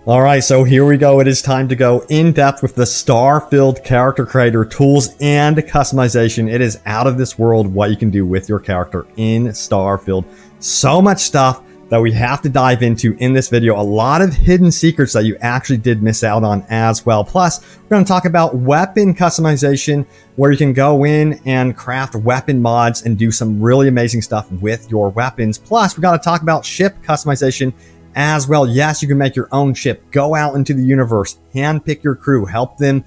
Alright, so here we go. It is time to go in depth with the Starfield character creator tools and customization. It is out of this world what you can do with your character in Starfield. So much stuff that we have to dive into in this video. A lot of hidden secrets that you actually did miss out on as well. Plus, we're going to talk about weapon customization, where you can go in and craft weapon mods and do some really amazing stuff with your weapons. Plus, we got to talk about ship customization as well. Yes, you can make your own ship, go out into the universe, handpick your crew, help them.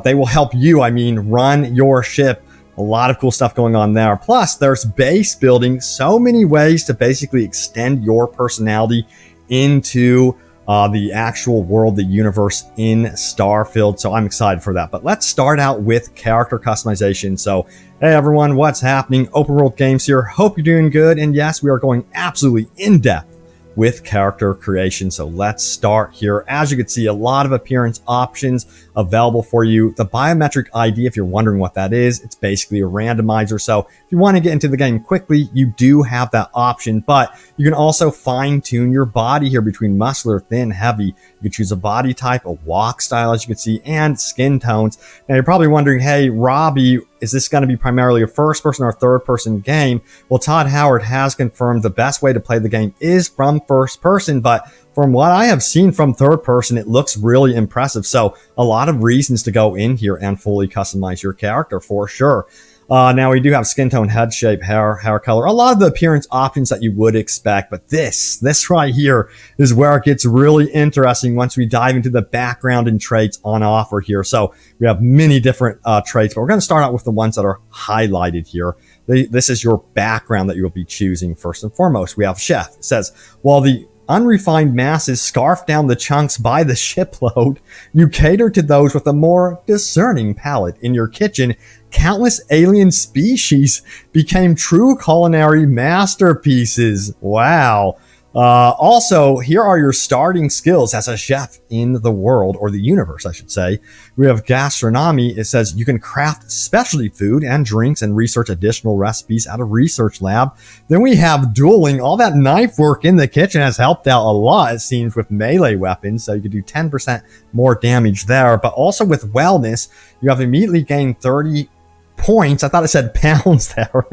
They will help you, run your ship. A lot of cool stuff going on there. Plus, there's base building. So many ways to basically extend your personality into the actual world, the universe in Starfield. So I'm excited for that. But let's start out with character customization. So, hey everyone, what's happening? Open World Games here. Hope you're doing good. And yes, we are going absolutely in depth with character creation. So let's start here. As you can see, a lot of appearance options available for you. The biometric ID, if you're wondering what that is, it's basically a randomizer. So if you want to get into the game quickly, you do have that option, but you can also fine tune your body here between muscular, thin, heavy. You can choose a body type, a walk style, as you can see, and skin tones. Now you're probably wondering, hey, Robbie, is this going to be primarily a first person or third person game? Well, Todd Howard has confirmed the best way to play the game is from first person, but from what I have seen from third person, it looks really impressive. So a lot of reasons to go in here and fully customize your character for sure. Now we do have skin tone, head shape, hair color, a lot of the appearance options that you would expect. But this right here is where it gets really interesting once we dive into the background and traits on offer here. So we have many different traits, but we're going to start out with the ones that are highlighted here. This is your background that you will be choosing first and foremost. We have chef. It says, while the unrefined masses scarf down the chunks by the shipload, you cater to those with a more discerning palate. In your kitchen, countless alien species became true culinary masterpieces. Wow. Also, here are your starting skills as a chef in the world, or the universe, I should say. We have gastronomy. It says you can craft specialty food and drinks and research additional recipes at a research lab. Then we have dueling. All that knife work in the kitchen has helped out a lot, it seems, with melee weapons. So you can do 10% more damage there. But also with wellness, you have immediately gained 30 points. I thought it said pounds there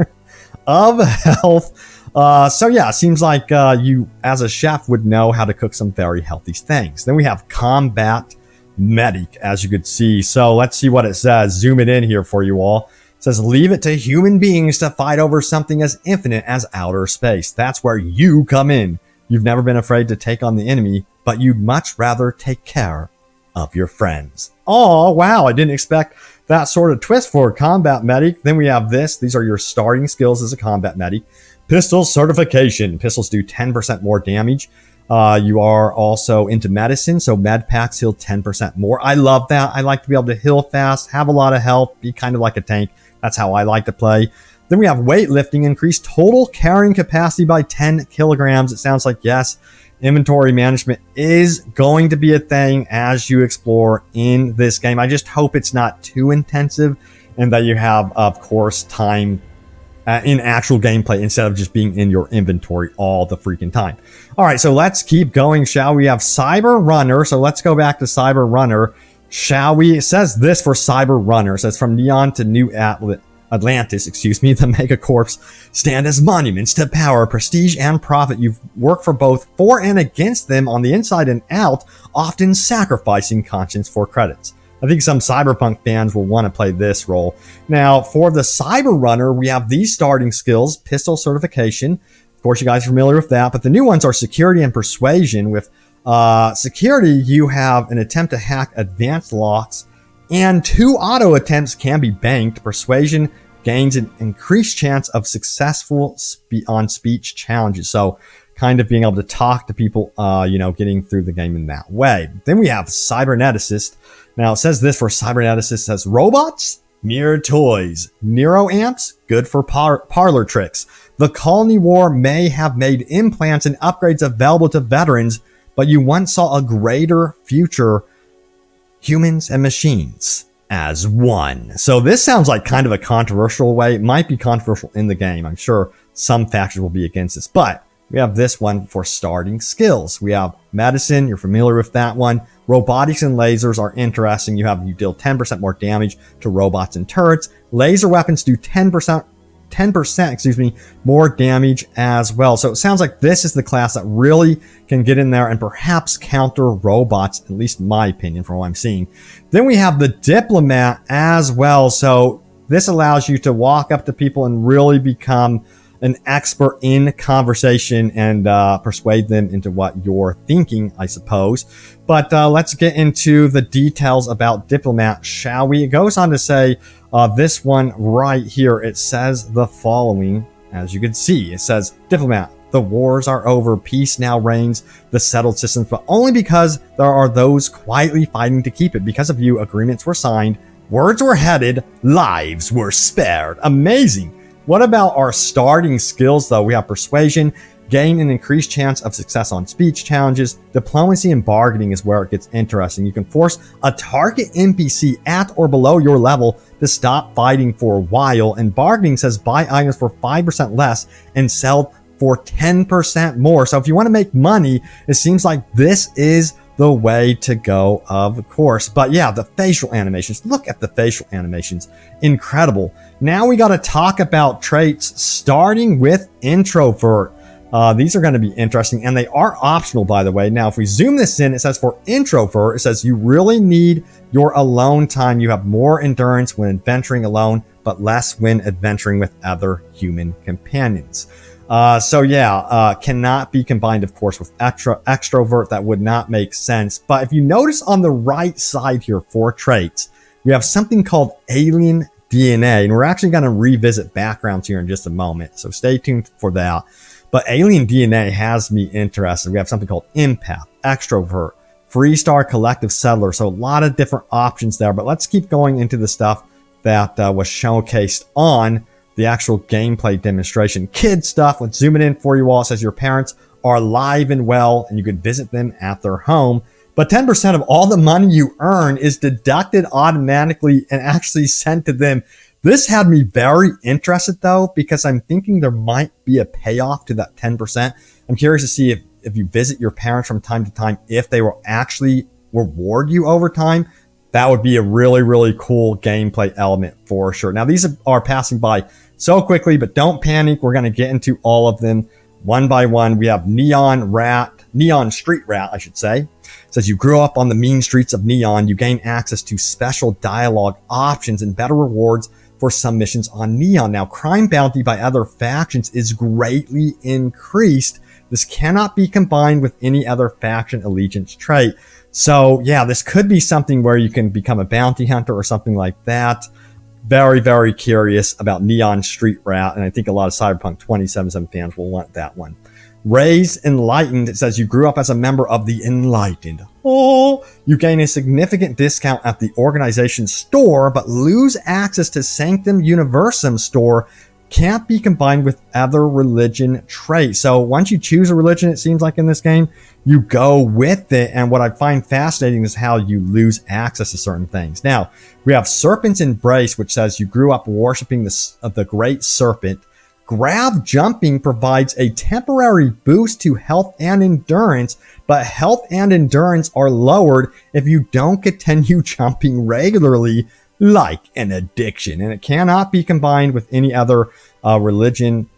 of health. So yeah, it seems like you as a chef would know how to cook some very healthy things. Then we have combat medic, as you could see. So let's see what it says. Zoom it in here for you all. It says, leave it to human beings to fight over something as infinite as outer space. That's where you come in. You've never been afraid to take on the enemy, but you'd much rather take care of your friends. Oh, wow. I didn't expect that sort of twist for combat medic. Then we have this. These are your starting skills as a combat medic. Pistol certification. Pistols do 10% more damage. You are also into medicine, so med packs heal 10% more. I love that. I like to be able to heal fast, have a lot of health, be kind of like a tank. That's how I like to play. Then we have weightlifting. Increase total carrying capacity by 10 kilograms. It sounds like, yes, inventory management is going to be a thing as you explore in this game. I just hope it's not too intensive and that you have, of course, time in actual gameplay instead of just being in your inventory all the freaking time. All right, so let's keep going, shall we? Have Cyber Runner. So let's go back to Cyber Runner, shall we? It says this for Cyber Runner. It says, from Neon to New Atlantis, the megacorps stand as monuments to power, prestige, and profit. You've worked for both for and against them on the inside and out, often sacrificing conscience for credits. I think some Cyberpunk fans will want to play this role. Now, for the Cyber Runner, we have these starting skills. Pistol certification. Of course, you guys are familiar with that. But the new ones are security and persuasion. With security, you have an attempt to hack advanced locks, and 2 auto attempts can be banked. Persuasion gains an increased chance of successful on-speech challenges. So kind of being able to talk to people, getting through the game in that way. Then we have Cyberneticist. Now, it says this for Cyberneticist. It says, robots, mere toys. Neuroamps, good for parlor tricks. The Colony War may have made implants and upgrades available to veterans, but you once saw a greater future, humans and machines as one. So this sounds like kind of a controversial way. It might be controversial in the game. I'm sure some factions will be against this, but We have this one for starting skills. We have medicine. You're familiar with that one. Robotics and lasers are interesting. You deal 10% more damage to robots and turrets. Laser weapons do 10%, more damage as well. So it sounds like this is the class that really can get in there and perhaps counter robots, at least in my opinion, from what I'm seeing. Then we have the diplomat as well. So this allows you to walk up to people and really become an expert in conversation and persuade them into what you're thinking, I suppose. But let's get into the details about diplomat, shall we? It goes on to say, this one right here, it says the following, as you can see. It says, diplomat, the wars are over, peace now reigns, the settled systems, but only because there are those quietly fighting to keep it. Because of you, agreements were signed, words were headed, lives were spared. Amazing. What about our starting skills, though? We have persuasion, gain an increased chance of success on speech challenges. Diplomacy and bargaining is where it gets interesting. You can force a target NPC at or below your level to stop fighting for a while. And bargaining says buy items for 5% less and sell for 10% more. So if you want to make money, it seems like this is the way to go, of course. But yeah, the facial animations. Look at the facial animations. Incredible. Now we got to talk about traits, starting with Introvert. These are going to be interesting, and they are optional, by the way. Now, if we zoom this in, it says for Introvert, it says you really need your alone time. You have more endurance when adventuring alone, but less when adventuring with other human companions. Cannot be combined, of course, with extrovert. That would not make sense. But if you notice on the right side here for traits, we have something called alien DNA, and we're actually going to revisit backgrounds here in just a moment. So stay tuned for that. But alien DNA has me interested. We have something called empath, extrovert, freestar, collective settler. So a lot of different options there. But let's keep going into the stuff that was showcased on the actual gameplay demonstration. Kid stuff, let's zoom it in for you all. It says your parents are alive and well, and you could visit them at their home. But 10% of all the money you earn is deducted automatically and actually sent to them. This had me very interested, though, because I'm thinking there might be a payoff to that 10%. I'm curious to see if you visit your parents from time to time, if they will actually reward you over time. That would be a really, really cool gameplay element for sure. Now, these are passing by so quickly, but don't panic. We're going to get into all of them one by one. We have Neon Street Rat, I should say. It says you grew up on the mean streets of Neon. You gain access to special dialogue options and better rewards for some missions on Neon. Now, crime bounty by other factions is greatly increased. This cannot be combined with any other faction allegiance trait. So yeah, this could be something where you can become a bounty hunter or something like that. Very, very curious about Neon Street Rat, and I think a lot of Cyberpunk 2077 fans will want that one. Raised Enlightened, it says you grew up as a member of the Enlightened. Oh, you gain a significant discount at the organization store, but lose access to Sanctum Universum store. Can't be combined with other religion traits. So once you choose a religion, it seems like in this game, you go with it. And what I find fascinating is how you lose access to certain things. Now, we have Serpents Embrace, which says you grew up worshiping the great serpent. Grab jumping provides a temporary boost to health and endurance, but health and endurance are lowered if you don't continue jumping regularly, like an addiction. And it cannot be combined with any other religion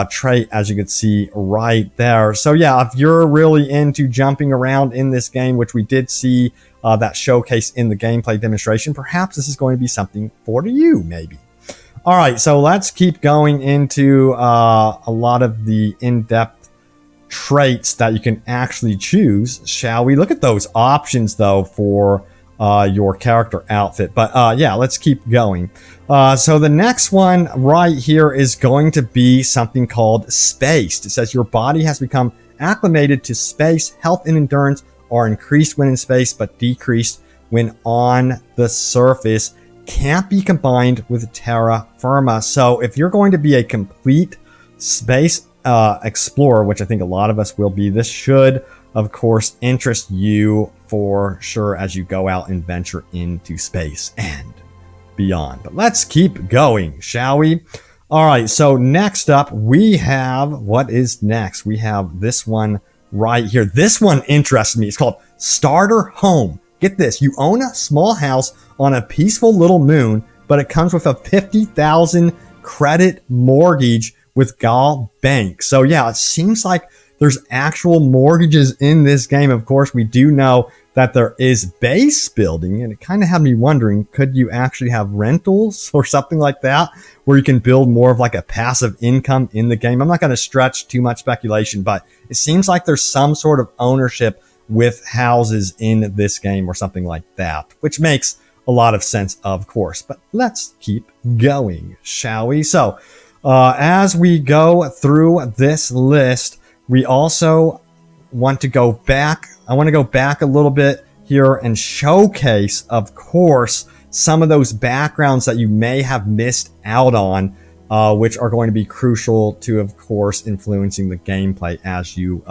trait, as you can see right there. So yeah, if you're really into jumping around in this game, which we did see that showcase in the gameplay demonstration, perhaps this is going to be something for you, maybe. All right, so let's keep going into a lot of the in-depth traits that you can actually choose. Shall we look at those options, though, for your character outfit? But yeah, let's keep going. So the next one right here is going to be something called Spaced. It says your body has become acclimated to space. Health and endurance are increased when in space, but decreased when on the surface. Can't be combined with terra firma. So if you're going to be a complete space explorer, which I think a lot of us will be, this should, of course, interest you for sure as you go out and venture into space and beyond. But let's keep going, shall we? All right, so next up, we have, what is next? We have this one right here. This one interests me. It's called Starter Home. Get this, you own a small house on a peaceful little moon, but it comes with a 50,000 credit mortgage with Gal Bank. So yeah, it seems like there's actual mortgages in this game. Of course, we do know that there is base building, and it kind of had me wondering, could you actually have rentals or something like that where you can build more of like a passive income in the game? I'm not going to stretch too much speculation, but it seems like there's some sort of ownership with houses in this game or something like that, which makes a lot of sense, of course. But let's keep going, shall we? So as we go through this list, we also want to go back. I want to go back a little bit here and showcase, of course, some of those backgrounds that you may have missed out on, which are going to be crucial to, of course, influencing the gameplay as you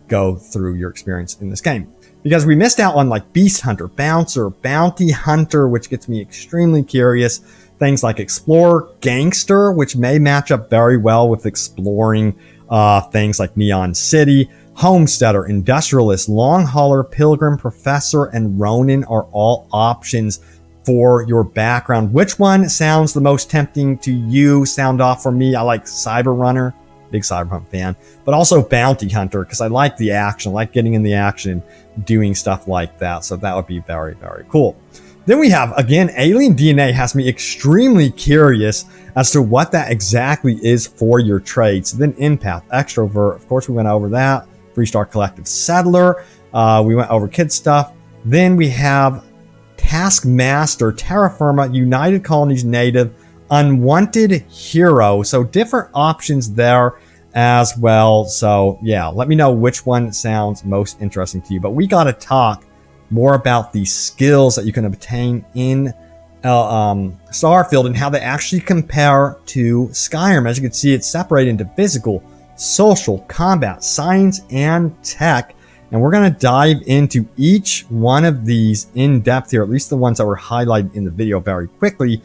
go through your experience in this game. Because we missed out on like Beast Hunter, Bouncer, Bounty Hunter, which gets me extremely curious. Things like Explorer, Gangster, which may match up very well with exploring things like Neon City. Homesteader, Industrialist, Long Hauler, Pilgrim, Professor, and Ronin are all options for your background. Which one sounds the most tempting to you? Sound off for me. I like Cyber Runner, big Cyberpunk fan, but also Bounty Hunter because I like the action, I like getting in the action, doing stuff like that. So that would be very, very cool. Then we have, again, Alien DNA has me extremely curious as to what that exactly is for your trades. Then Empath, Extrovert, of course we went over that. Freestar Collective Settler. We went over kid stuff. Then we have Taskmaster, Terra Firma, United Colonies Native, Unwanted Hero. So different options there as well. So yeah, let me know which one sounds most interesting to you. But we got to talk more about the skills that you can obtain in Starfield and how they actually compare to Skyrim. As you can see, it's separated into physical, social, combat, science, and tech. And we're going to dive into each one of these in depth here, at least the ones that were highlighted in the video very quickly.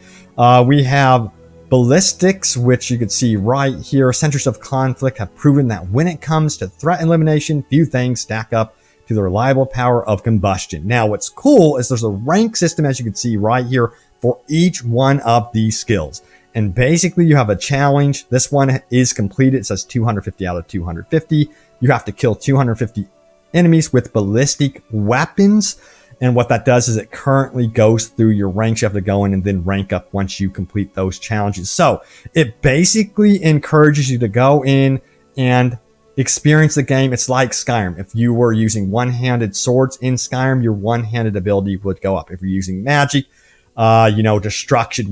We have ballistics, which you can see right here. Centers of conflict have proven that when it comes to threat elimination, few things stack up to the reliable power of combustion. Now, what's cool is there's a rank system, as you can see right here, for each one of these skills. And basically, you have a challenge. This one is completed. It says 250 out of 250. You have to kill 250 enemies with ballistic weapons. And what that does is it currently goes through your ranks. You have to go in and then rank up once you complete those challenges. So it basically encourages you to go in and experience the game. It's like Skyrim. If you were using one-handed swords in Skyrim, your one-handed ability would go up. If you're using magic, destruction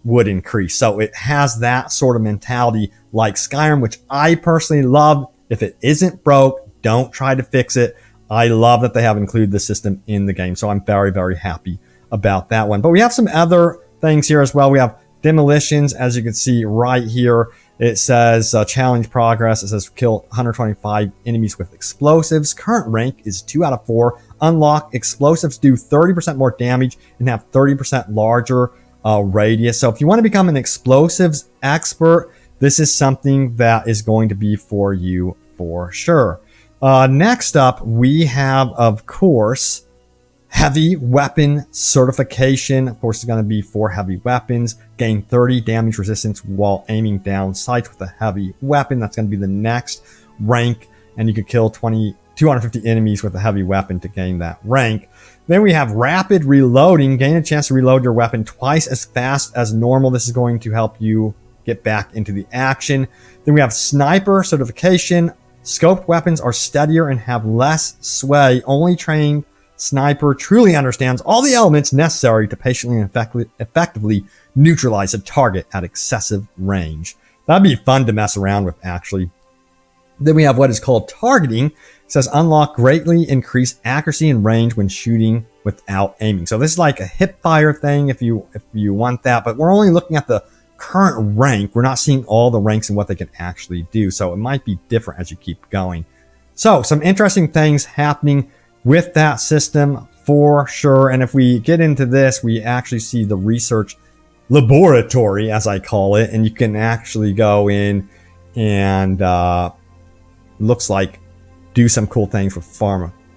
would increase. So it has that sort of mentality like Skyrim, which I personally love. If it isn't broke, don't try to fix it. I love that they have included the system in the game. So I'm very, very happy about that one. But we have some other things here as well. We have demolitions, as you can see right here. It says challenge progress. It says kill 125 enemies with explosives. Current rank is 2 out of 4. Unlock explosives do 30% more damage and have 30% larger radius. So if you want to become an explosives expert, this is something that is going to be for you for sure. Next up, we have, of course, heavy weapon certification. Of course, it's going to be for heavy weapons. Gain 30 damage resistance while aiming down sights with a heavy weapon. That's going to be the next rank. And you could kill 250 enemies with a heavy weapon to gain that rank. Then we have rapid reloading. Gain a chance to reload your weapon twice as fast as normal. This is going to help you get back into the action. Then we have sniper certification. Scoped weapons are steadier and have less sway. Only trained sniper truly understands all the elements necessary to patiently and effectively neutralize a target at excessive range. That'd be fun to mess around with, actually. Then we have what is called targeting. It says unlock greatly increased accuracy and range when shooting without aiming. So this is like a hip fire thing if you want that, but we're only looking at the current rank. We're not seeing all the ranks and what they can actually do. So it might be different as you keep going. So some interesting things happening with that system for sure. And if we get into this, we actually see the research laboratory, as I call it, and you can actually go in and looks like do some cool things with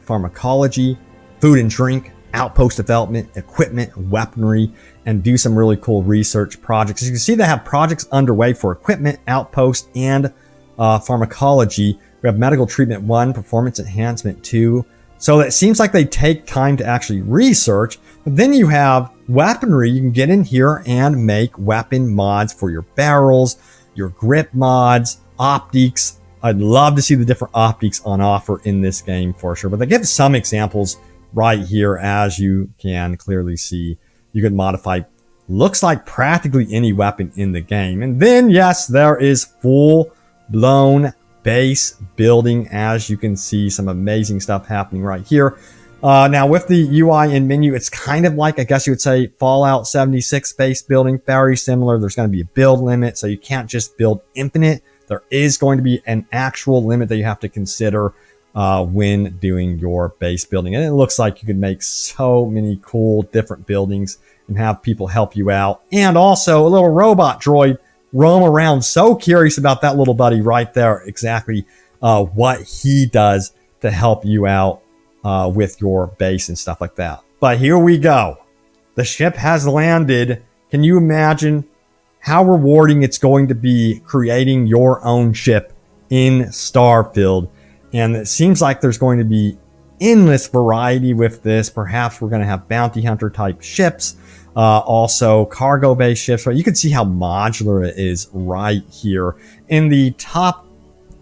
pharmacology, food and drink, outpost development, equipment, weaponry, and do some really cool research projects. As you can see, they have projects underway for equipment, outpost, and pharmacology. We have medical treatment 1, performance enhancement 2. So it seems like they take time to actually research. But then you have weaponry. You can get in here and make weapon mods for your barrels, your grip mods, optics. I'd love to see the different optics on offer in this game for sure. But they give some examples right here, as you can clearly see. You can modify, looks like practically any weapon in the game. And then, yes, there is full-blown base building. As you can see, some amazing stuff happening right here. Now, with the UI and menu, it's kind of like, I guess you would say, Fallout 76 base building. Very similar. There's going to be a build limit, so you can't just build infinite. There is going to be an actual limit that you have to consider when doing your base building. And it looks like you could make so many cool different buildings and have people help you out. And also a little robot droid roam around. So curious about that little buddy right there. Exactly what he does to help you out with your base and stuff like that. But here we go. The ship has landed. Can you imagine how rewarding it's going to be creating your own ship in Starfield? And it seems like there's going to be endless variety with this. Perhaps we're going to have bounty hunter type ships, also cargo based ships. But you can see how modular it is right here. In the top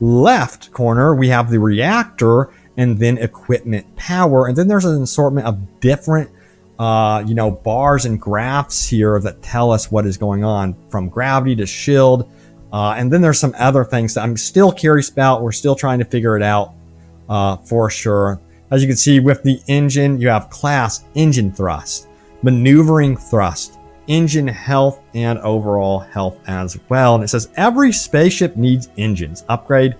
left corner, we have the reactor and then equipment power. And then there's an assortment of different bars and graphs here that tell us what is going on, from gravity to shield. And then there's some other things that I'm still curious about. We're still trying to figure it out for sure. As you can see with the engine, you have class, engine thrust, maneuvering thrust, engine health, and overall health as well. And it says every spaceship needs engines. Upgrade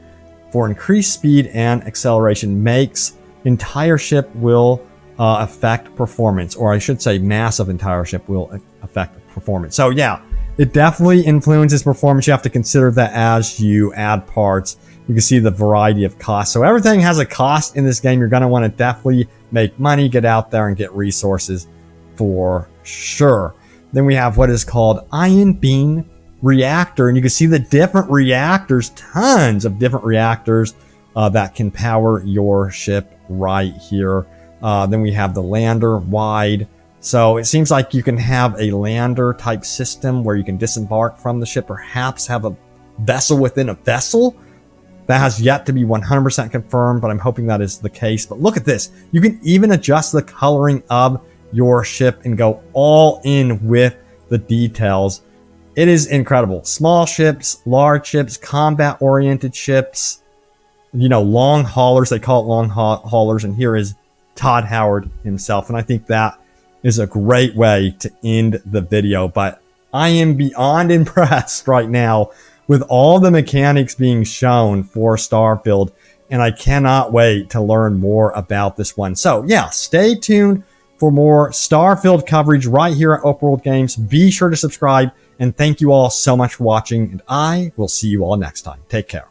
for increased speed and acceleration makes entire ship will affect performance, or I should say mass of entire ship will affect performance. So yeah, it definitely influences performance. You have to consider that as you add parts. You can see the variety of costs. So everything has a cost in this game. You're going to want to definitely make money, get out there and get resources for sure. Then we have what is called Beam Reactor, and you can see the different reactors, tons of different reactors that can power your ship right here. Then we have the lander wide. So it seems like you can have a lander type system where you can disembark from the ship, perhaps have a vessel within a vessel. That has yet to be 100% confirmed, but I'm hoping that is the case. But look at this. You can even adjust the coloring of your ship and go all in with the details. It is incredible. Small ships, large ships, combat-oriented ships, long haulers. They call it long haulers. And here is Todd Howard himself. And I think that is a great way to end the video. But I am beyond impressed right now with all the mechanics being shown for Starfield. And I cannot wait to learn more about this one. So yeah, stay tuned for more Starfield coverage right here at Open World Games. Be sure to subscribe. And thank you all so much for watching. And I will see you all next time. Take care.